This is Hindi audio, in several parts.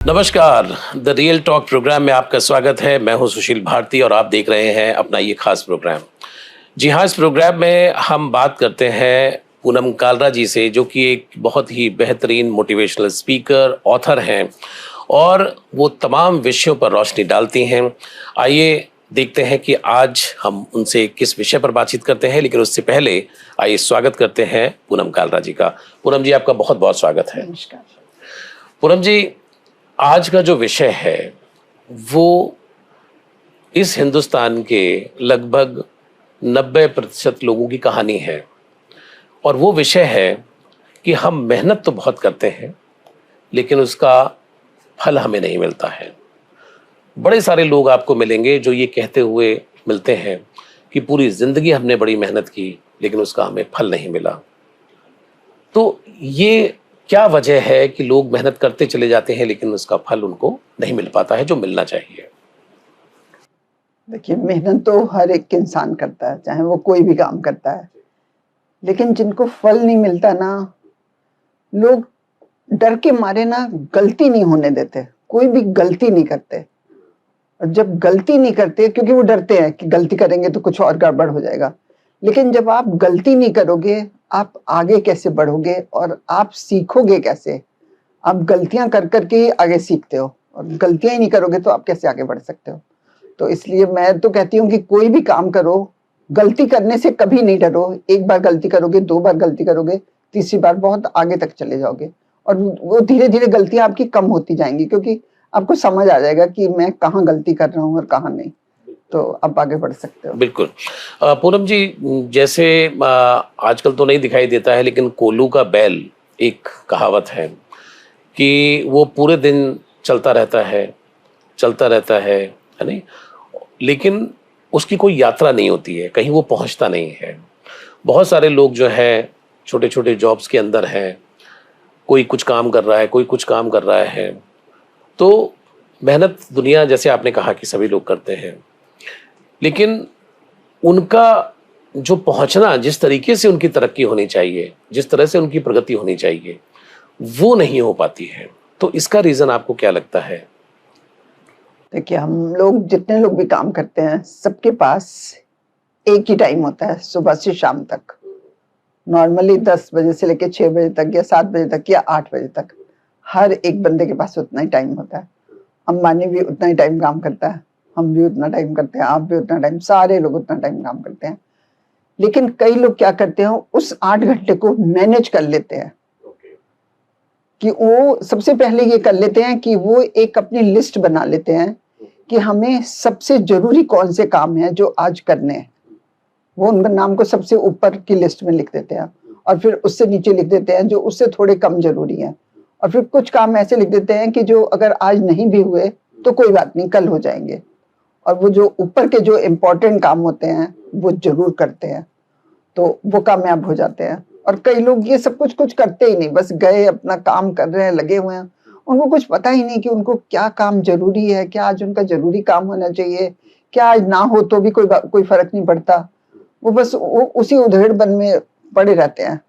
नमस्कार। द रियल टॉक प्रोग्राम में आपका स्वागत है। मैं हूं सुशील भारती और आप देख रहे हैं अपना ये खास प्रोग्राम। जी हाँ, इस प्रोग्राम में हम बात करते हैं पूनम कालरा जी से, जो कि एक बहुत ही बेहतरीन मोटिवेशनल स्पीकर, ऑथर हैं और वो तमाम विषयों पर रोशनी डालती हैं। आइए देखते हैं कि आज हम उनसे किस विषय पर बातचीत करते हैं, लेकिन उससे पहले आइए स्वागत करते हैं पूनम कालरा जी का। पूनम जी, आपका बहुत बहुत स्वागत है। नमस्कार। पूनम जी, आज का जो विषय है वो इस हिंदुस्तान के लगभग 90% लोगों की कहानी है और वो विषय है कि हम मेहनत तो बहुत करते हैं लेकिन उसका फल हमें नहीं मिलता है। बड़े सारे लोग आपको मिलेंगे जो ये कहते हुए मिलते हैं कि पूरी जिंदगी हमने बड़ी मेहनत की लेकिन उसका हमें फल नहीं मिला। तो ये क्या वजह है कि लोग मेहनत करते चले जाते हैं लेकिन उसका फल उनको नहीं मिल पाता है जो मिलना चाहिए? देखिए, मेहनत तो हर एक इंसान करता है, चाहे वो कोई भी काम करता है। लेकिन जिनको फल नहीं मिलता ना, लोग डर के मारे ना गलती नहीं होने देते, कोई भी गलती नहीं करते। और जब गलती नहीं करते, क्योंकि वो डरते हैं कि गलती करेंगे तो कुछ और गड़बड़ हो जाएगा। लेकिन जब आप गलती नहीं करोगे, आप आगे कैसे बढ़ोगे और आप सीखोगे कैसे? आप गलतियां कर करके ही आगे सीखते हो, और गलतियां ही नहीं करोगे तो आप कैसे आगे बढ़ सकते हो? तो इसलिए मैं तो कहती हूँ कि कोई भी काम करो, गलती करने से कभी नहीं डरो। एक बार गलती करोगे, 2 बार गलती करोगे, तीसरी बार बहुत आगे तक चले जाओगे और वो धीरे-धीरे गलतियाँ आपकी कम होती जाएँगी, क्योंकि आपको समझ आ जाएगा कि मैं कहाँ गलती कर रहा हूँ और कहाँ नहीं। तो आप आगे बढ़ सकते हो। बिल्कुल। पूनम जी, जैसे आजकल तो नहीं दिखाई देता है लेकिन कोल्हू का बैल एक कहावत है कि वो पूरे दिन चलता रहता है, चलता रहता है नहीं? लेकिन उसकी कोई यात्रा नहीं होती है, कहीं वो पहुंचता नहीं है। बहुत सारे लोग जो हैं छोटे-छोटे जॉब्स के अंदर हैं, कोई कुछ काम कर रहा है, कोई कुछ काम कर रहा है। तो मेहनत दुनिया, जैसे आपने कहा कि सभी लोग करते हैं, लेकिन उनका जो पहुंचना, जिस तरीके से उनकी तरक्की होनी चाहिए, जिस तरह से उनकी प्रगति होनी चाहिए, वो नहीं हो पाती है। तो इसका रीज़न आपको क्या लगता है? देखिए, हम लोग जितने लोग भी काम करते हैं, सबके पास एक ही टाइम होता है, सुबह से शाम तक। नॉर्मली 10 बजे से लेके 6 बजे तक या 7 बजे तक या 8 बजे तक, हर एक बंदे के पास उतना ही टाइम होता है। अंबानी भी उतना ही टाइम काम करता है, हम भी उतना टाइम करते हैं, आप भी उतना टाइम, सारे लोग उतना टाइम काम करते हैं। लेकिन कई लोग क्या करते हैं, उस 8 घंटे को मैनेज कर लेते हैं कि वो सबसे पहले ये कर लेते हैं कि वो एक अपनी लिस्ट बना लेते हैं कि हमें सबसे ज़रूरी कौन से काम हैं जो आज करने हैं। वो उनका नाम को सबसे ऊपर की लिस्ट में लिख देते हैं और फिर उससे नीचे लिख देते हैं जो उससे थोड़े कम ज़रूरी हैं, और फिर कुछ काम ऐसे लिख देते हैं कि जो अगर आज नहीं भी हुए तो कोई बात नहीं, कल हो जाएँगे। और वो जो ऊपर के जो इम्पोर्टेंट काम होते हैं, वो ज़रूर करते हैं, तो वो कामयाब हो जाते हैं। और कई लोग ये सब कुछ करते ही नहीं, बस गए अपना काम कर रहे हैं, लगे हुए हैं। उनको कुछ पता ही नहीं कि उनको क्या काम ज़रूरी है, क्या आज उनका ज़रूरी काम होना चाहिए, क्या आज ना हो तो भी कोई फ़र्क नहीं पड़ता। वो बस वो उसी उधेड़-बुन में पड़े रहते हैं,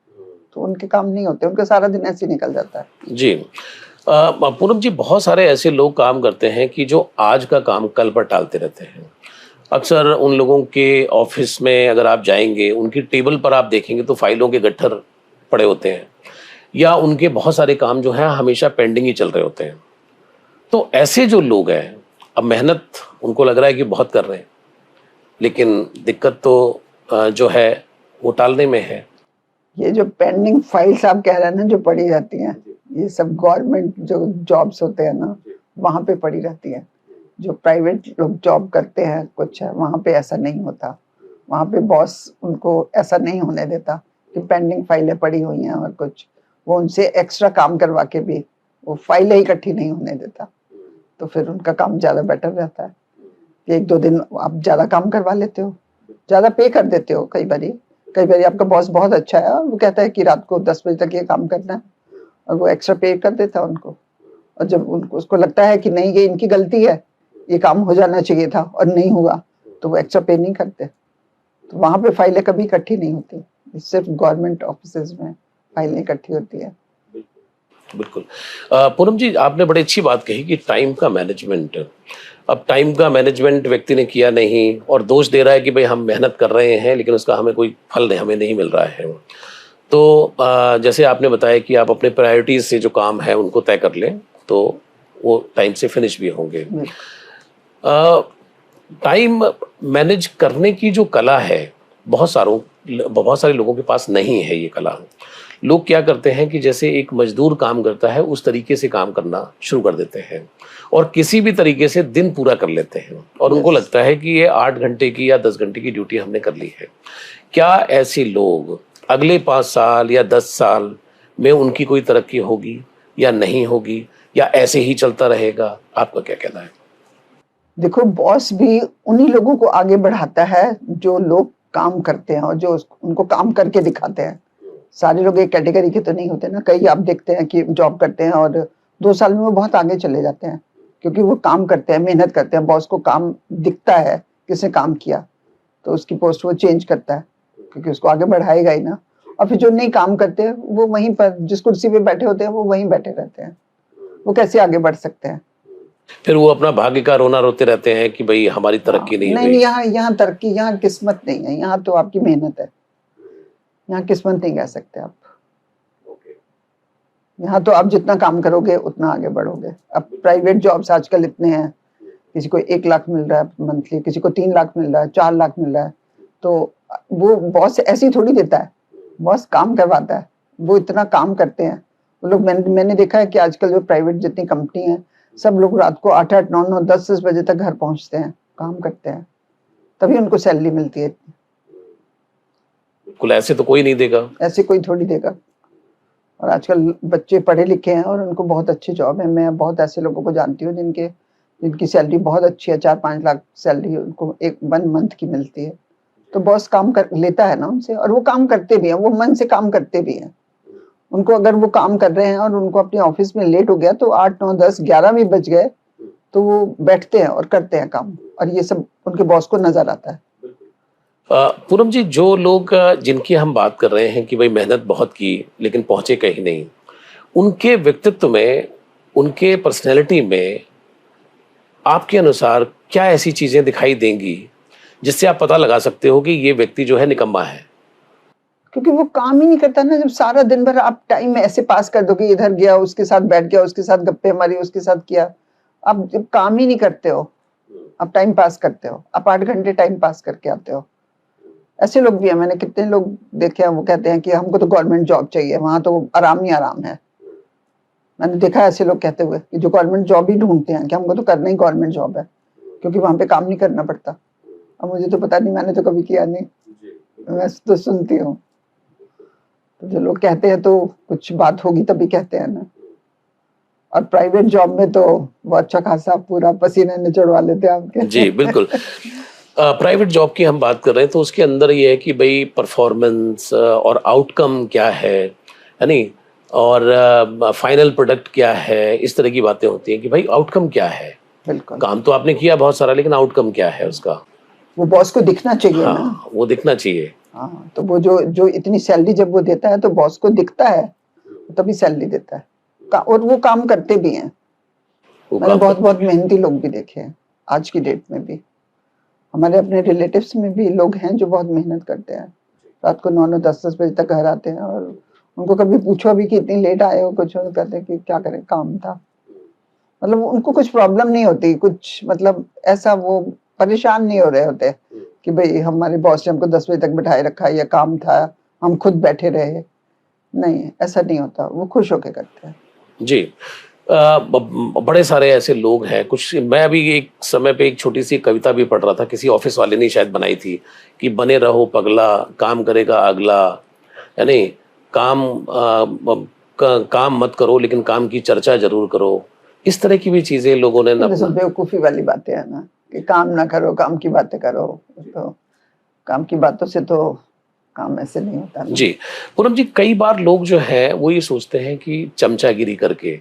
तो उनके काम नहीं होते, उनका सारा दिन ऐसे ही निकल जाता है। जी। पूनम जी, बहुत सारे ऐसे लोग काम करते हैं कि जो आज का काम कल पर टालते रहते हैं। अक्सर उन लोगों के ऑफिस में अगर आप जाएँगे, उनकी टेबल पर आप देखेंगे तो फाइलों के गट्ठर पड़े होते हैं या उनके बहुत सारे काम जो हैं हमेशा पेंडिंग ही चल रहे होते हैं। तो ऐसे जो लोग हैं, अब मेहनत उनको लग रहा है कि बहुत कर रहे हैं, लेकिन दिक्कत तो जो है वो टालने में है। ये जो पेंडिंग फाइल्स आप कह रहे हैं ना, जो पड़ी रहती हैं, ये सब गवर्नमेंट जो जॉब्स होते हैं ना, वहाँ पे पड़ी रहती हैं। जो प्राइवेट लोग जॉब करते हैं कुछ है, वहाँ पे ऐसा नहीं होता। वहाँ पे बॉस उनको ऐसा नहीं होने देता कि पेंडिंग फाइलें पड़ी हुई हैं और कुछ, वो उनसे एक्स्ट्रा काम करवा के भी वो फाइलें इकट्ठी नहीं होने देता। तो फिर उनका काम ज़्यादा बेटर रहता है कि 1-2 दिन आप ज़्यादा काम करवा लेते हो, ज़्यादा पे कर देते हो। कई बारी आपका बॉस बहुत अच्छा है और वो कहता है कि रात को 10 बजे तक ये काम करना है, और वो एक्स्ट्रा पे कर देता है उनको। और जब उनको उसको लगता है कि नहीं, ये इनकी गलती है, ये काम हो जाना चाहिए था और नहीं हुआ, तो वो एक्स्ट्रा पे नहीं करते। तो वहाँ पे फाइलें कभी इकट्ठी नहीं होती, सिर्फ गवर्नमेंट ऑफिसेज में फाइलें इकट्ठी होती है। बिल्कुल। पूनम जी, आपने बड़ी अच्छी बात कही कि टाइम का मैनेजमेंट। अब टाइम का मैनेजमेंट व्यक्ति ने किया नहीं और दोष दे रहा है कि भाई हम मेहनत कर रहे हैं लेकिन उसका हमें कोई फल नहीं, हमें नहीं मिल रहा है। तो जैसे आपने बताया कि आप अपने प्रायोरिटीज से जो काम है उनको तय कर लें तो वो टाइम से फिनिश भी होंगे। टाइम मैनेज करने की जो कला है, बहुत सारे लोगों के पास नहीं है ये कला। लोग क्या करते हैं कि जैसे एक मजदूर काम करता है उस तरीके से काम करना शुरू कर देते हैं और किसी भी तरीके से दिन पूरा कर लेते हैं और उनको लगता है कि ये 8 घंटे की या 10 घंटे की ड्यूटी हमने कर ली है। क्या ऐसे लोग अगले 5 साल या 10 साल में उनकी कोई तरक्की होगी या नहीं होगी, या ऐसे ही चलता रहेगा? आपका क्या कहना है? देखो, बॉस भी उन्हीं लोगों को आगे बढ़ाता है जो लोग काम करते हैं और जो उनको काम करके दिखाते हैं। सारे लोग एक कैटेगरी के तो नहीं होते ना। कई आप देखते हैं कि जॉब करते हैं और 2 साल में वो बहुत आगे चले जाते हैं क्योंकि वो काम करते हैं, मेहनत करते हैं। बॉस को काम दिखता है किसने काम किया तो उसकी पोस्ट वो चेंज करता है क्योंकि उसको आगे बढ़ाएगा ही ना। और फिर जो नहीं काम करते वो वहीं पर जिस कुर्सी पे बैठे होते हैं वो वहीं बैठे रहते हैं। वो कैसे आगे बढ़ सकते हैं? फिर वो अपना भाग्य का रोना रोते रहते हैं कि भाई हमारी तरक्की नहीं नहीं हुई। नहीं, यहाँ तरक्की, यहाँ किस्मत नहीं है। यहाँ तो आपकी मेहनत है, यहाँ किस्मत नहीं कह सकते आप। यहाँ तो आप जितना काम करोगे उतना आगे बढ़ोगे। अब प्राइवेट जॉब्स आजकल इतने हैं, किसी को 1 लाख मिल रहा है मंथली, किसी को 3 लाख मिल रहा है, 4 लाख मिल रहा है। तो वो बॉस ऐसे ही थोड़ी देता है, बॉस काम करवाता है। वो इतना काम करते हैं वो लोग। मैंने देखा है कि आजकल जो प्राइवेट जितनी कंपनी है सब लोग रात को 8-8, 9-9, 10-10 बजे तक घर पहुंचते हैं, काम करते हैं, तभी उनको सैलरी मिलती है। बिल्कुल, ऐसे तो कोई नहीं देगा। ऐसे कोई थोड़ी देगा। और आजकल बच्चे पढ़े लिखे हैं और उनको बहुत अच्छी जॉब है। मैं बहुत ऐसे लोगों को जानती हूँ जिनकी सैलरी बहुत अच्छी है, 4-5 लाख सैलरी उनको एक 1 मंथ की मिलती है। तो बॉस काम कर लेता है ना उनसे, और वो काम करते भी हैं, वो मन से काम करते भी हैं। उनको अगर वो काम कर रहे हैं और उनको अपने ऑफिस में लेट हो गया तो 8, 9, 10, 11 भी बज गए तो वो बैठते हैं और करते हैं काम, और ये सब उनके बॉस को नजर आता है। पूनम जी, जो लोग जिनकी हम बात कर रहे हैं कि भाई मेहनत बहुत की लेकिन पहुंचे कहीं नहीं, उनके व्यक्तित्व में, उनके पर्सनैलिटी में आपके अनुसार क्या ऐसी चीजें दिखाई देंगी जिससे आप पता लगा सकते हो कि ये व्यक्ति जो है निकम्मा है? क्योंकि वो काम ही नहीं करता ना। जब सारा दिन भर आप टाइम ऐसे पास कर दो कि इधर गया, उसके साथ बैठ गया, उसके साथ गप्पे मारी, उसके साथ किया। आप जब काम ही नहीं करते हो, आप टाइम पास करते हो, आप 8 घंटे टाइम पास करके आते हो। ऐसे लोग भी हैं, मैंने कितने लोग देखे हैं, वो कहते हैं कि हमको तो गवर्नमेंट जॉब चाहिए, वहां तो आराम ही आराम है। मैंने देखा है ऐसे लोग कहते हुए कि जो गवर्नमेंट जॉब ही ढूंढते हैं कि हमको तो करना ही गवर्नमेंट जॉब है क्योंकि वहां पे काम नहीं करना पड़ता। अब मुझे तो पता नहीं, मैंने तो कभी किया नहीं, मैं तो सुनती हूँ। तो जो लोग कहते हैं तो कुछ बात होगी तभी कहते हैं ना। और प्राइवेट जॉब में तो वो अच्छा खासा पूरा पसीना निचोड़वा लेते हैं आपके। जी बिल्कुल। प्राइवेट जॉब की हम बात कर रहे हैं तो उसके अंदर ये है कि भाई परफॉर्मेंस और आउटकम क्या है नहीं, और फाइनल प्रोडक्ट क्या है, इस तरह की बातें होती हैं कि भाई आउटकम क्या है। बिल्कुल, काम तो आपने किया बहुत सारा लेकिन आउटकम क्या है उसका? वो बॉस को दिखना चाहिए ना। हाँ, वो दिखना चाहिए। हाँ, तो वो जो जो इतनी सैलरी जब वो देता है तो बॉस को दिखता है, तभी सैलरी देता है। और वो काम करते भी हैं। वो मैंने काम बहुत कर, बहुत मेहनती लोग भी देखे हैं आज की डेट में भी। हमारे अपने रिलेटिव्स में भी लोग हैं जो बहुत मेहनत करते हैं, रात को 9-9, 10-10 बजे तक घर आते हैं। और उनको कभी पूछो भी कि इतनी लेट आए हो, कुछ तो कहते हैं कि क्या करें, काम था। मतलब उनको कुछ प्रॉब्लम नहीं होती, कुछ मतलब ऐसा वो परेशान नहीं हो रहे होते कि भाई हमारे बॉस ने हमको 10 बजे तक बिठाए रखा है या काम था, हम खुद बैठे रहे। नहीं, ऐसा नहीं होता, वो खुश होके करते हैं। जी। बड़े सारे ऐसे लोग हैं। कुछ मैं अभी एक समय पे एक छोटी सी कविता भी पढ़ रहा था, किसी ऑफिस वाले ने शायद बनाई थी कि बने रहो पगला, काम करेगा अगला, यानी काम काम मत करो लेकिन काम की चर्चा जरूर करो। इस तरह की भी चीजें लोगों ने ये सब बेवकूफी वाली बातें हैं ना कि काम ना करो, काम की बातें करो। तो काम की बातों से तो काम ऐसे नहीं होता ना। जी। पूनम जी, कई बार लोग जो है वो ये सोचते हैं कि चमचागिरी करके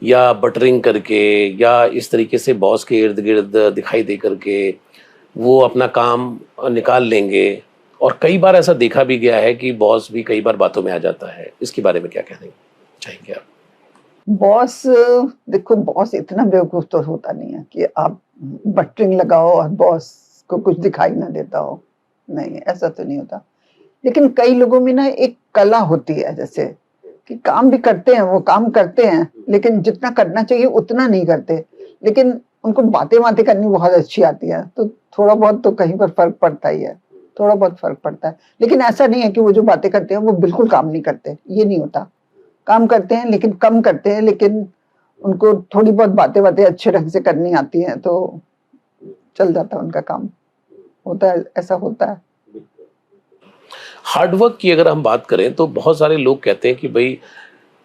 या बटरिंग करके या इस तरीके से बॉस के इर्द गिर्द दिखाई दे करके वो अपना काम निकाल लेंगे, और कई बार ऐसा देखा भी गया है कि बॉस भी कई बार बातों में आ जाता है। इसके बारे में क्या कहना चाहेंगे आप? बॉस, देखो बॉस इतना बेवकूफ तो होता नहीं है कि आप बटरिंग लगाओ और बॉस को कुछ दिखाई ना देता हो, नहीं ऐसा तो नहीं होता। लेकिन कई लोगों में ना एक कला होती है, जैसे कि काम भी करते हैं, वो काम करते हैं लेकिन जितना करना चाहिए उतना नहीं करते, लेकिन उनको बातें बातें करनी बहुत अच्छी आती है, तो थोड़ा बहुत तो कहीं पर फर्क पड़ता ही है, थोड़ा बहुत फर्क पड़ता है। लेकिन ऐसा नहीं है कि वो जो बातें करते हैं वो बिल्कुल काम नहीं करते, ये नहीं होता। काम करते हैं लेकिन कम करते हैं, लेकिन उनको थोड़ी बहुत बातें बातें अच्छे ढंग से करनी आती हैं तो चल जाता है उनका काम, होता है, ऐसा होता है। हार्डवर्क की अगर हम बात करें तो बहुत सारे लोग कहते हैं कि भाई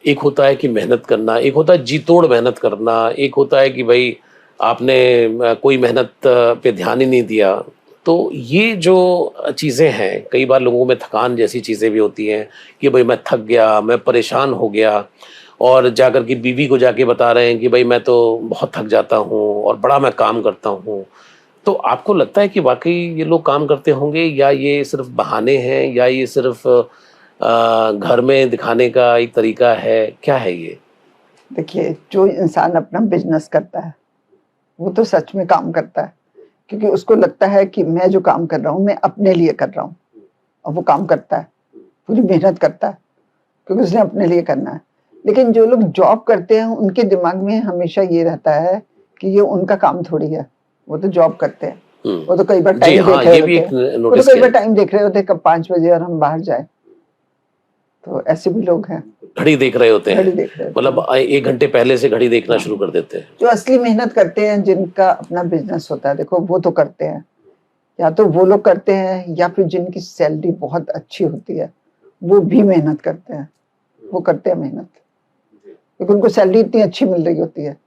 एक होता है कि मेहनत करना, एक होता है जी तोड़ मेहनत करना, एक होता है कि भाई आपने कोई मेहनत पे ध्यान ही नहीं दिया। तो ये जो चीज़ें हैं, कई बार लोगों में थकान जैसी चीज़ें भी होती हैं कि भाई मैं थक गया, मैं परेशान हो गया, और जाकर के बीवी को जाके बता रहे हैं कि भाई मैं तो बहुत थक जाता हूँ और बड़ा मैं काम करता हूँ। तो आपको लगता है कि वाक़ई ये लोग काम करते होंगे, या ये सिर्फ़ बहाने हैं, या ये सिर्फ़ घर में दिखाने का एक तरीका है? क्या है ये? देखिए, जो इंसान अपना बिजनेस करता है वो तो सच में काम करता है, क्योंकि उसको लगता है कि मैं जो काम कर रहा हूँ मैं अपने लिए कर रहा हूँ, और वो काम करता है, पूरी मेहनत करता है, क्योंकि उसने अपने लिए करना है। लेकिन जो लोग जॉब करते हैं उनके दिमाग में हमेशा ये रहता है कि ये उनका काम थोड़ी है, वो तो जॉब करते हैं, वो तो कई बार जी टाइम हाँ, देख रहे ये भी होते एक हैं, वो तो नोटिस कई किया बार है। टाइम देख रहे होते हैं कब 5 बजे और हम बाहर जाए, तो ऐसे भी लोग हैं, घड़ी देख रहे होते घड़ी हैं, देख रहे होते मतलब हैं। 1 घंटे पहले से घड़ी देखना हाँ, शुरू कर देते हैं। जो असली मेहनत करते हैं, जिनका अपना बिजनेस होता है, देखो वो तो करते हैं, या तो वो लोग करते हैं या फिर जिनकी सैलरी बहुत अच्छी होती है वो भी मेहनत करते हैं, वो करते हैं मेहनत, क्योंकि उनको सैलरी इतनी अच्छी मिल रही होती है।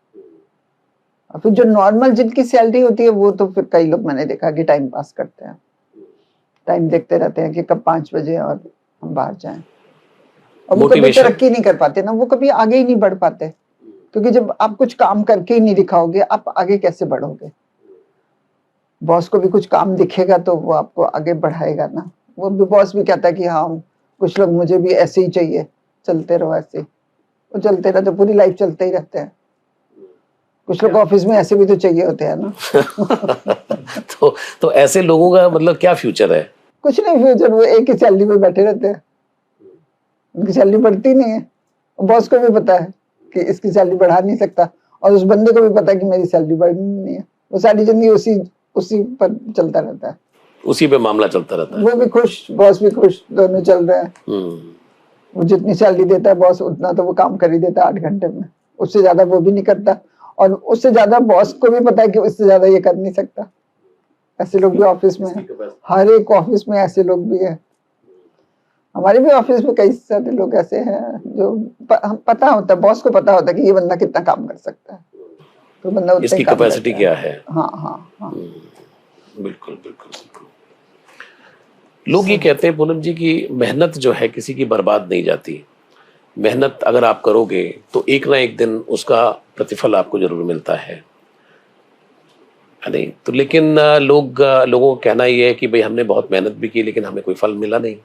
और फिर जो नॉर्मल जिनकी सैलरी होती है वो तो फिर कई लोग मैंने देखा कि टाइम पास करते हैं, टाइम देखते रहते हैं कि कब 5 बजे और हम बाहर जाएं, और वो कभी मोटिवेशन। तरक्की नहीं कर पाते ना, वो कभी आगे ही नहीं बढ़ पाते, क्योंकि जब आप कुछ काम करके ही नहीं दिखाओगे आप आगे कैसे बढ़ोगे। बॉस को भी कुछ काम दिखेगा तो वो आपको आगे बढ़ाएगा ना, वो भी बॉस भी कहता है कि हाँ कुछ लोग मुझे भी ऐसे ही चाहिए, चलते रहो ऐसे ही, वो चलते रहते, पूरी लाइफ चलते ही रहते हैं। कुछ लोग ऑफिस में ऐसे भी तो चाहिए होते हैं ना। तो ऐसे लोगों का मतलब क्या फ्यूचर है? कुछ नहीं फ्यूचर, वो एक ही सैलरी में बैठे रहते हैं, उनकी सैलरी बढ़ती नहीं है, बॉस को भी पता है कि इसकी सैलरी बढ़ा नहीं सकता, और उस बंदे को भी पता है कि मेरी सैलरी बढ़नी नहीं है, वो सारी जिंदगी उसी उसी पर चलता रहता है, उसी पे मामला चलता रहता है। वो भी खुश, बॉस भी खुश, दोनों चल रहे हैं। वो जितनी सैलरी देता है बॉस उतना तो वो काम कर ही देता है 8 घंटे में, उससे ज्यादा वो भी नहीं करता, और उससे ज्यादा बॉस को भी पता है कि उससे ज्यादा ये कर नहीं सकता। ऐसे लोग भी ऑफिस में हैं, हर एक ऑफिस में ऐसे लोग भी हैं, हमारे भी ऑफिस में कई सारे लोग ऐसे हैं जो पता होता है, बॉस को पता होता है कि ये बंदा कितना काम कर सकता है, तो बंदा उतना इसकी ही काम कैपेसिटी करता है। क्या है? हाँ हाँ हाँ। बिल्कुल बिल्कुल बिल्कुल। लोग ये कहते हैं पूनम जी कि मेहनत जो है किसी की बर्बाद नहीं जाती। मेहनत अगर आप करोगे तो एक ना एक दिन उसका प्रतिफल आपको जरूर मिलता है नहीं? तो लेकिन लोगों का कहना ये है कि भाई हमने बहुत मेहनत भी की लेकिन हमें कोई फल मिला नहीं।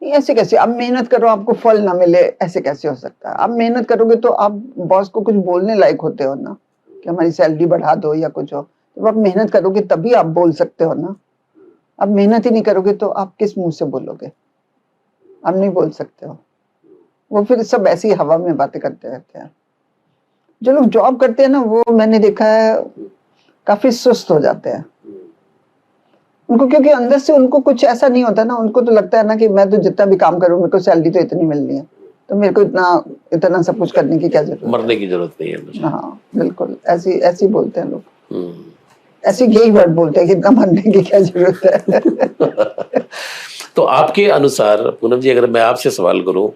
नहीं, ऐसे कैसे, आप मेहनत करो आपको फल ना मिले, ऐसे कैसे हो सकता है? आप मेहनत करोगे तो आप बॉस को कुछ बोलने लायक होते हो ना, कि हमारी सैलरी बढ़ा दो या कुछ हो, जब आप मेहनत करोगे तभी आप बोल सकते हो ना। आप मेहनत ही नहीं करोगे तो आप किस मुंह से बोलोगे? आप नहीं बोल सकते हो, वो फिर सब ऐसी हवा में बातें करते रहते हैं। जो लोग जॉब करते हैं ना वो मैंने देखा है काफी सुस्त हो जाते हैं, उनको, क्योंकि अंदर से उनको कुछ ऐसा नहीं होता ना, उनको तो लगता है ना कि मैं तो जितना भी काम करूं मेरे को सैलरी तो इतनी मिलनी है, तो मेरे को इतना इतना सब कुछ करने की क्या जरूरत है। मरने की जरूरत नहीं है मुझे। हाँ बिल्कुल, ऐसी ऐसी बोलते हैं लोग, हम्म। ऐसी यही वर्ड बोलते हैं कि इतना मरने की क्या जरूरत है। तो आपके अनुसार पूनम जी, अगर मैं आपसे सवाल करूं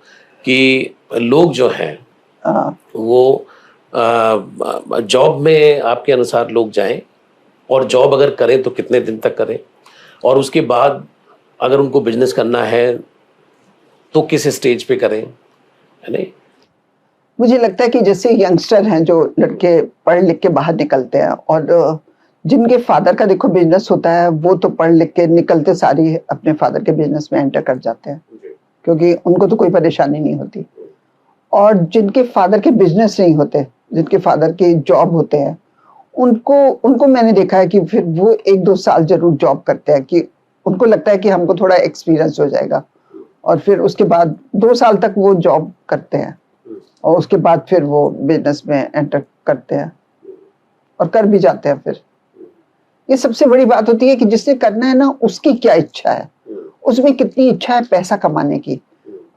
कि लोग जो हैं हाँ, वो जॉब में आपके अनुसार लोग जाएं, और जॉब अगर करें तो कितने दिन तक करें, और उसके बाद अगर उनको बिजनेस करना है तो किस स्टेज पे करें, है नहीं? मुझे लगता है कि जैसे यंगस्टर हैं, जो लड़के पढ़ लिख के बाहर निकलते हैं, और जिनके फादर का देखो बिजनेस होता है, वो तो पढ़ लिख के निकलते सारी अपने फादर के बिजनेस में एंटर कर जाते हैं, क्योंकि उनको तो कोई परेशानी नहीं होती। और जिनके फादर के बिजनेस नहीं होते, जिनके फादर के जॉब होते हैं, उनको उनको मैंने देखा है कि फिर वो 1-2 साल जरूर जॉब करते हैं, कि उनको लगता है कि हमको थोड़ा एक्सपीरियंस हो जाएगा, और फिर उसके बाद 2 साल तक वो जॉब करते हैं और उसके बाद फिर वो बिजनेस में एंटर करते हैं और कर भी जाते हैं। फिर ये सबसे बड़ी बात होती है कि जिसने करना है ना, उसकी क्या इच्छा है, उसमें कितनी इच्छा है पैसा कमाने की।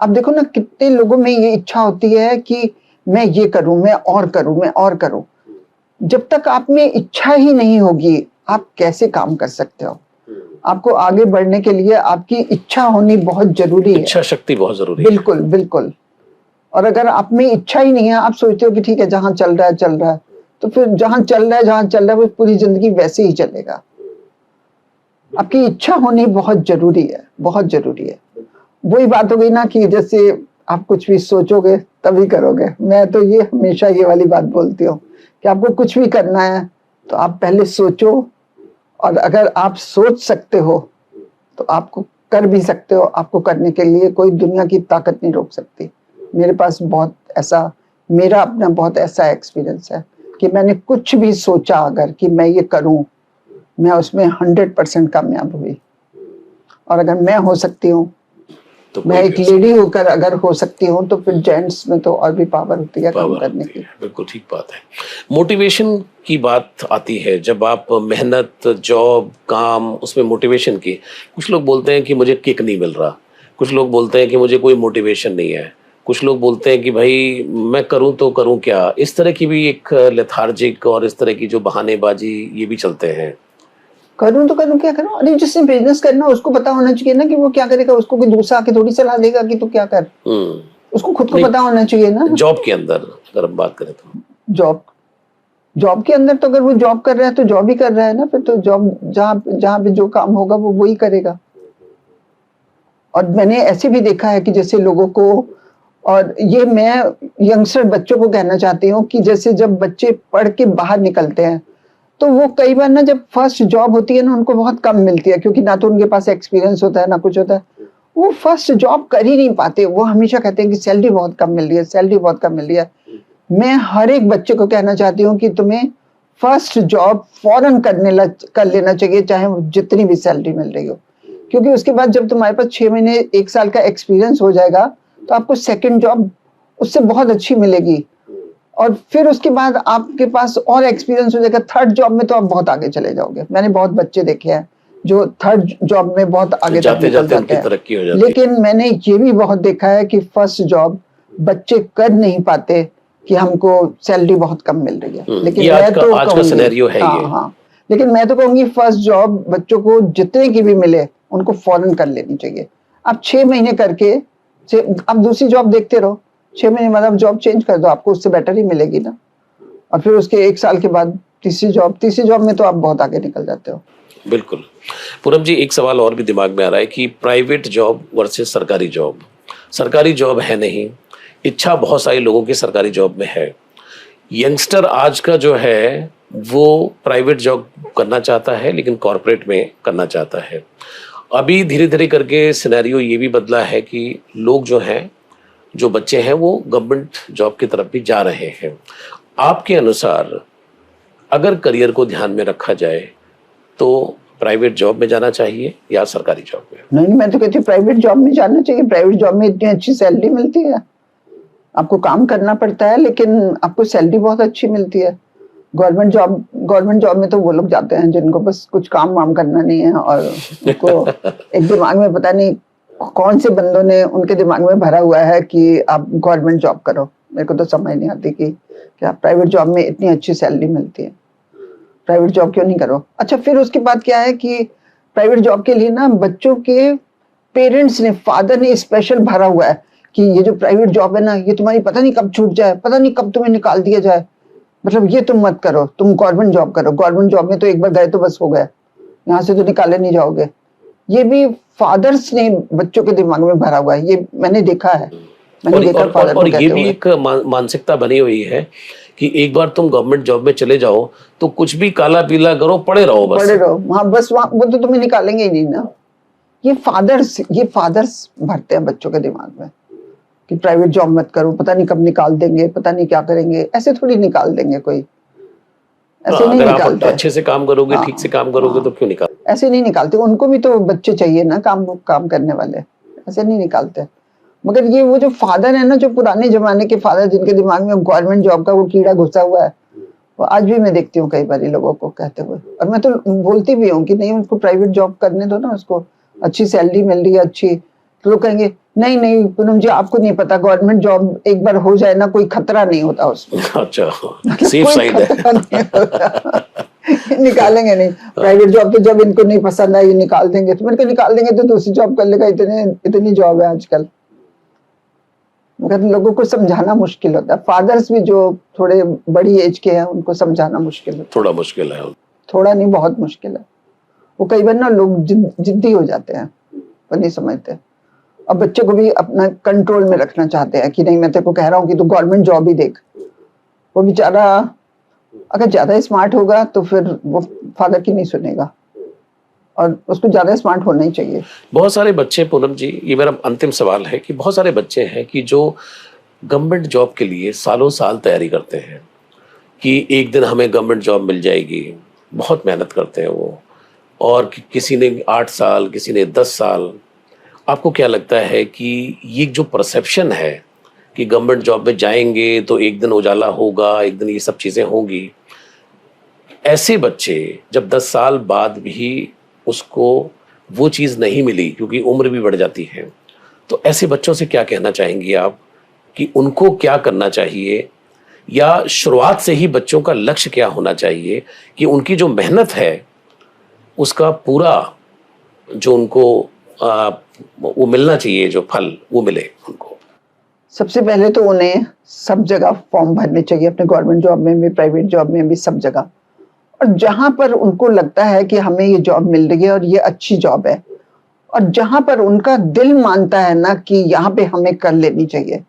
अब देखो ना, कितने लोगों में ये इच्छा होती है कि मैं ये करूं, मैं और करूं, मैं और करूं। जब तक आप में इच्छा ही नहीं होगी, आप कैसे काम कर सकते हो? आपको आगे बढ़ने के लिए आपकी इच्छा होनी बहुत जरूरी है। इच्छा शक्ति बहुत जरूरी है। बिल्कुल बिल्कुल। और अगर आप में इच्छा ही नहीं है, आप सोचते हो कि ठीक है जहां चल रहा है चल रहा है, तो फिर जहां चल रहा है वो पूरी जिंदगी वैसे ही चलेगा। आपकी इच्छा होनी बहुत जरूरी है, बहुत जरूरी है। वही बात हो गई ना कि जैसे आप कुछ भी सोचोगे तभी करोगे। मैं तो ये हमेशा ये वाली बात बोलती हूँ कि आपको कुछ भी करना है तो आप पहले सोचो, और अगर आप सोच सकते हो तो आपको कर भी सकते हो। आपको करने के लिए कोई दुनिया की ताकत नहीं रोक सकती। मेरे पास बहुत ऐसा, मेरा अपना बहुत ऐसा एक्सपीरियंस है कि मैंने कुछ भी सोचा अगर कि मैं ये करूं, मैं उसमें 100% कामयाब हुई। और अगर मैं हो सकती हूँ, तो मैं एक लेडी होकर अगर हो सकती हूँ, तो फिर जेंट्स में तो और भी पावर होती है काम करने की। बिल्कुल ठीक बात है। मोटिवेशन की बात आती है जब आप मेहनत, जॉब, काम, उसमें मोटिवेशन की, कुछ लोग बोलते हैं कि मुझे किक नहीं मिल रहा, कुछ लोग बोलते हैं कि मुझे कोई मोटिवेशन नहीं है, कुछ लोग बोलते हैं कि भाई मैं करूं तो करूं क्या। इस तरह की भी एक लेथार्जिक और इस तरह की जो बहानेबाजी, ये भी चलते हैं। करूं तो करूं क्या करूं? अरे जिसने बिजनेस करना उसको पता होना चाहिए ना कि वो क्या करेगा। उसको कोई दूसरा आके थोड़ी सलाह देगा कि तू क्या कर। उसको खुद को पता होना चाहिए ना। जॉब के अंदर अगर हम बात करें तो जॉब के अंदर तो अगर वो जॉब कर रहा है तो जॉब ही कर रहा है ना। फिर तो जॉब जहाँ जहाँ पे जो काम होगा वो वही करेगा। और मैंने ऐसे भी देखा है कि जैसे लोगों को, और ये मैं यंगस्टर बच्चों को कहना चाहती हूँ कि जैसे जब बच्चे पढ़ के बाहर निकलते हैं तो वो कई बार ना, जब फर्स्ट जॉब होती है ना, उनको बहुत कम मिलती है, क्योंकि ना तो उनके पास एक्सपीरियंस होता है ना कुछ होता है। वो फर्स्ट जॉब कर ही नहीं पाते। वो हमेशा कहते हैं कि सैलरी बहुत कम मिल रही है, सैलरी बहुत कम मिल रही है। मैं हर एक बच्चे को कहना चाहती हूँ कि तुम्हें फर्स्ट जॉब फौरन कर लेना चाहिए, चाहे वो जितनी भी सैलरी मिल रही हो। क्योंकि उसके बाद जब तुम्हारे पास 6 महीने 1 साल का एक्सपीरियंस हो जाएगा तो आपको सेकंड जॉब उससे बहुत अच्छी मिलेगी। और फिर उसके बाद आपके पास और एक्सपीरियंस हो जाएगा, थर्ड जॉब में तो आप बहुत आगे चले जाओगे। मैंने बहुत बच्चे देखे हैं जो थर्ड जॉब में बहुत आगे जाते जाते उनकी तरक्की हो जाती है। लेकिन मैंने ये भी बहुत देखा है कि फर्स्ट जॉब बच्चे कर नहीं पाते कि हमको सैलरी बहुत कम मिल रही है। लेकिन मैं तो आज का सिनेरियो है ये। हाँ, लेकिन मैं तो कहूंगी फर्स्ट जॉब बच्चों को जितने की भी मिले उनको फौरन कर लेनी चाहिए। आप 6 महीने करके आप दूसरी जॉब देखते रहो, 6 महीने बाद आप जॉब चेंज कर दो, आपको उससे बेटर ही मिलेगी ना। और फिर उसके 1 साल के बाद तीसरी जॉब में तो आप बहुत आगे निकल जाते हो। बिल्कुल। पूनम जी, एक सवाल और भी दिमाग में आ रहा है कि प्राइवेट जॉब वर्सेस सरकारी जॉब। सरकारी जॉब है नहीं, इच्छा बहुत सारे लोगों की सरकारी जॉब में है। यंगस्टर आज का जो है वो प्राइवेट जॉब करना चाहता है लेकिन कॉर्पोरेट में करना चाहता है। अभी धीरे धीरे करके सिनेरियो ये भी बदला है कि लोग जो हैं, जो बच्चे हैं, वो गवर्नमेंट जॉब की तरफ भी जा रहे हैं। आपके अनुसार अगर करियर को ध्यान में रखा जाए तो प्राइवेट जॉब में जाना चाहिए या सरकारी जॉब में? नहीं, मैं तो कहती हूँ प्राइवेट जॉब में जाना चाहिए। प्राइवेट जॉब में इतनी अच्छी सैलरी मिलती है, आपको काम करना पड़ता है लेकिन आपको सैलरी बहुत अच्छी मिलती है। गवर्नमेंट जॉब में तो वो लोग जाते हैं जिनको बस कुछ काम वाम करना नहीं है, और उनको एक दिमाग में पता नहीं कौन से बंदों ने उनके दिमाग में भरा हुआ है कि आप गवर्नमेंट जॉब करो। मेरे को तो समझ नहीं आती कि आप प्राइवेट जॉब में इतनी अच्छी सैलरी मिलती है, प्राइवेट जॉब क्यों नहीं करो। अच्छा, फिर उसके बाद क्या है कि प्राइवेट जॉब के लिए ना बच्चों के पेरेंट्स ने, फादर ने स्पेशल भरा हुआ है कि ये जो प्राइवेट जॉब है ना, ये तुम्हारी पता नहीं कब छूट जाए, पता नहीं कब तुम्हें निकाल दिया जाए, मतलब ये तुम मत करो, तुम गवर्नमेंट जॉब करो। गवर्नमेंट जॉब में तो एक बार गए तो बस हो गए, यहाँ से तो निकाले नहीं जाओगे। ये भी फादर्स ने बच्चों के दिमाग में भरा हुआ है, ये मैंने देखा है। मैंने देखा फादर को कहते हुए। ये भी एक मानसिकता बनी हुई है कि एक बार तुम गवर्नमेंट जॉब में चले जाओ तो कुछ भी काला पीला करो, पड़े रहो हाँ बस वहाँ वो तो तुम्हें निकालेंगे ही नहीं ना। ये फादर्स भरते हैं बच्चों के दिमाग में। कि प्राइवेट जॉब मत करो, पता नहीं कब निकाल देंगे, पता नहीं क्या करेंगे। ऐसे थोड़ी निकाल देंगे कोई, ऐसे नहीं अगर आप निकालते। अच्छे से काम करोगे, हाँ, ठीक से काम करोगे तो क्यों निकाल। ऐसे नहीं निकालते, उनको भी तो बच्चे चाहिए ना, काम करने वाले, ऐसे नहीं निकालते। मगर ये वो जो फादर है ना, जो पुराने जमाने के फादर जिनके दिमाग में गवर्नमेंट जॉब का वो कीड़ा घुसा हुआ है, वो आज भी मैं देखती हूँ कई बार लोगों को कहते हुए, और मैं तो बोलती भी हूँ कि नहीं, उसको प्राइवेट जॉब करने दो ना, उसको अच्छी सैलरी मिल रही है अच्छी। तो लोग कहेंगे नहीं नहीं पूनम जी, आपको नहीं पता, गवर्नमेंट जॉब एक बार हो जाए ना, कोई खतरा नहीं होता उसमें। अच्छा, मतलब सेफ कोई साइड खतरा है। नहीं होता। निकालेंगे नहीं प्राइवेट जॉब, तो जब इनको नहीं पसंद है ये निकाल देंगे, तो इनको निकाल देंगे तो दूसरी जॉब कर लेगा। इतनी जॉब है आजकल, मगर लोगों को समझाना मुश्किल होता है। फादर्स भी जो थोड़े बड़ी एज के हैं उनको समझाना मुश्किल होता है। थोड़ा मुश्किल है। थोड़ा नहीं, बहुत मुश्किल है। वो कई बार ना लोग जिद्दी हो जाते हैं, वो नहीं समझते। अब बच्चे को भी अपना कंट्रोल में रखना चाहते हैं कि नहीं, मैं तेरे को कह रहा हूँ कि तू गवर्नमेंट जॉब ही देख। वो बेचारा अगर ज्यादा स्मार्ट होगा तो फिर वो फादर की नहीं सुनेगा, और उसको ज्यादा स्मार्ट होना ही चाहिए। बहुत सारे बच्चे, पूनम जी, ये मेरा अंतिम सवाल है कि बहुत सारे बच्चे हैं कि जो गवर्नमेंट जॉब के लिए सालों साल तैयारी करते हैं कि एक दिन हमें गवर्नमेंट जॉब मिल जाएगी, बहुत मेहनत करते हैं वो, और किसी ने 8 साल, किसी ने 10 साल। आपको क्या लगता है कि ये जो परसेप्शन है कि गवर्नमेंट जॉब में जाएंगे तो एक दिन उजाला होगा, एक दिन ये सब चीज़ें होंगी, ऐसे बच्चे जब 10 साल बाद भी उसको वो चीज़ नहीं मिली क्योंकि उम्र भी बढ़ जाती है, तो ऐसे बच्चों से क्या कहना चाहेंगी आप कि उनको क्या करना चाहिए, या शुरुआत से ही बच्चों का लक्ष्य क्या होना चाहिए कि उनकी जो मेहनत है उसका पूरा जो उनको वो मिलना चाहिए, जो फल वो मिले उनको। सबसे पहले तो उन्हें सब जगह फॉर्म भरने चाहिए, अपने गवर्नमेंट जॉब में भी, प्राइवेट जॉब में भी, सब जगह। और जहां पर उनको लगता है कि हमें ये जॉब मिल रही है और ये अच्छी जॉब है, और जहां पर उनका दिल मानता है ना कि यहाँ पे हमें कर लेनी चाहिए,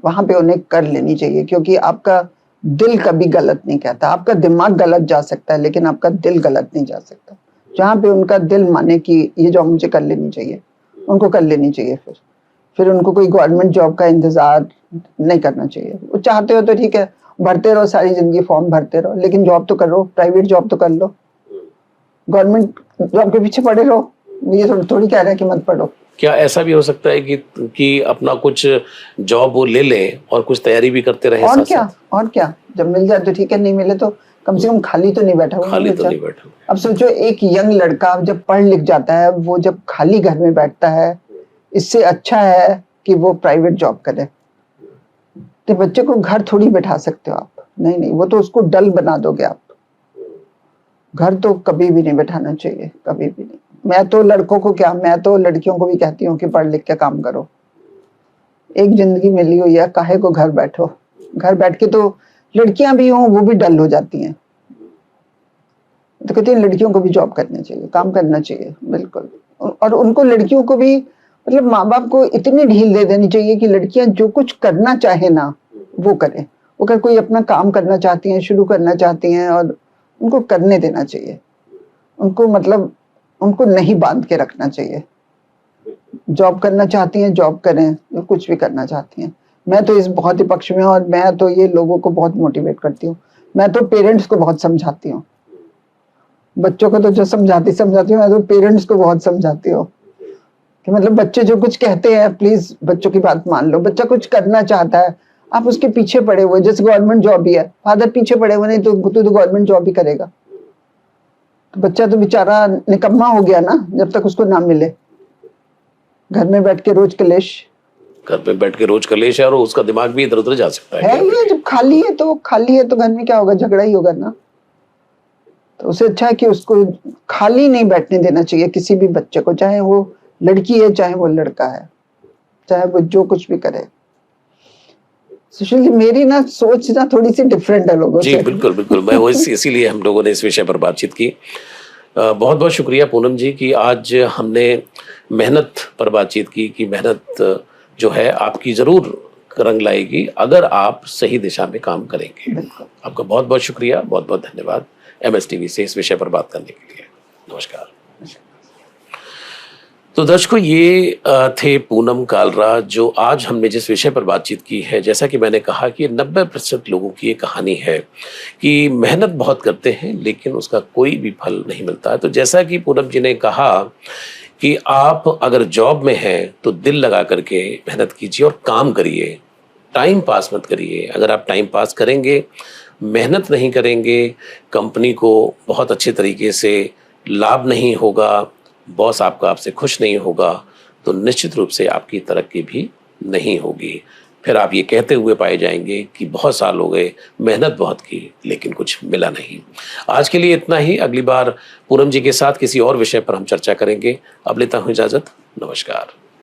वहां पे उन्हें कर लेनी चाहिए। क्योंकि आपका दिल कभी गलत नहीं कहता। आपका दिमाग गलत जा सकता है लेकिन आपका दिल गलत नहीं जा सकता। जहां पे उनका दिल माने कि ये जॉब मुझे कर लेनी चाहिए, उनको कर लेनी चाहिए। फिर उनको कोई गवर्नमेंट जॉब का इंतजार नहीं करना चाहिए। वो चाहते हो तो ठीक है, भरते रहो, सारी जिंदगी फॉर्म भरते रहो, लेकिन जॉब तो करो, प्राइवेट जॉब तो कर लो। गवर्नमेंट जॉब के पीछे पड़े रहो, ये थोड़ी कह रहे हैं कि मत पढ़ो। क्या ऐसा भी हो सकता है कि अपना कुछ जॉब वो ले लें और कुछ तैयारी भी करते रहें और साथ क्या, साथ? और क्या, जब मिल जाए तो ठीक है, नहीं मिले तो कम से कम खाली तो नहीं बैठा हुआ खाली तो बच्चा। नहीं बैठा। अब सोचो, एक यंग लड़का जब पढ़ लिख जाता है, वो जब खाली घर में बैठता है, इससे अच्छा है कि वो प्राइवेट जॉब करे। तो बच्चे को घर थोड़ी बैठा सकते हो आप, नहीं नहीं, वो तो उसको डल बना दोगे आप। घर तो कभी भी नहीं बैठाना चाहिए, कभी भी नहीं। मैं तो लड़कों को क्या, मैं तो लड़कियों को भी कहती हूँ कि पढ़ लिख के काम करो। एक जिंदगी मिली हुई है, काहे को घर बैठो। घर बैठ के तो लड़कियां भी हों वो भी डल हो जाती हैं। तो कहती है लड़कियों को भी जॉब करनी चाहिए, काम करना चाहिए, बिल्कुल। और उनको, लड़कियों को भी, मतलब माँ बाप को इतनी ढील दे देनी चाहिए कि लड़कियां जो कुछ करना चाहे ना वो करें। वो अगर कोई अपना काम करना चाहती हैं, शुरू करना चाहती हैं, और उनको करने देना चाहिए। उनको, मतलब उनको नहीं बांध के रखना चाहिए। जॉब करना चाहती हैं जॉब करें, जो कुछ भी करना चाहती हैं। मैं तो इस बहुत ही पक्ष में हूं, और मैं तो ये लोगों को बहुत मोटिवेट करती हूँ। मैं तो पेरेंट्स को बहुत समझाती हूँ। बच्चों को तो जो समझाती हूँ, मैं तो पेरेंट्स को बहुत समझाती हूँ कि मतलब बच्चे जो कुछ कहते हैं, प्लीज बच्चों की बात मान लो। बच्चा कुछ करना चाहता है, आप उसके पीछे पड़े हुए, जैसे गवर्नमेंट जॉब ही है, फादर पीछे पड़े हुए, नहीं तो तू तो गवर्नमेंट जॉब ही करेगा। तो बच्चा तो बेचारा निकम्मा हो गया ना, जब तक उसको ना मिले। घर में बैठ के रोज कलेश, घर पे बैठ के रोज कलेश है, और उसका दिमाग भी इधर उधर जा सकता है ये। जब खाली है तो घर में क्या होगा, झगड़ा ही होगा ना। तो उससे अच्छा है कि उसको खाली नहीं बैठने देना चाहिए किसी भी बच्चे को, चाहे वो लड़की है चाहे वो लड़का है, चाहे वो जो कुछ भी करे। सुशील जी, मेरी ना सोच ना थोड़ी सी डिफरेंट है लोगों जी से। बिल्कुल बिल्कुल, मैं वो इसीलिए हम लोगों ने इस विषय पर बातचीत की। बहुत बहुत शुक्रिया पूनम जी कि आज हमने मेहनत पर बातचीत की, कि मेहनत जो है आपकी जरूर रंग लाएगी अगर आप सही दिशा में काम करेंगे। आपका बहुत बहुत शुक्रिया, बहुत बहुत धन्यवाद MS टीवी से इस विषय पर बात करने के लिए। नमस्कार। तो दर्शकों, ये थे पूनम कालरा, जो आज हमने जिस विषय पर बातचीत की है, जैसा कि मैंने कहा कि 90% लोगों की ये कहानी है कि मेहनत बहुत करते हैं लेकिन उसका कोई भी फल नहीं मिलता है। तो जैसा कि पूनम जी ने कहा कि आप अगर जॉब में हैं तो दिल लगा करके मेहनत कीजिए और काम करिए, टाइम पास मत करिए। अगर आप टाइम पास करेंगे, मेहनत नहीं करेंगे, कंपनी को बहुत अच्छे तरीके से लाभ नहीं होगा, बॉस आपका आपसे खुश नहीं होगा, तो निश्चित रूप से आपकी तरक्की भी नहीं होगी। फिर आप ये कहते हुए पाए जाएंगे कि बहुत साल हो गए, मेहनत बहुत की लेकिन कुछ मिला नहीं। आज के लिए इतना ही। अगली बार पूनम जी के साथ किसी और विषय पर हम चर्चा करेंगे। अब लेता हूं इजाजत। नमस्कार।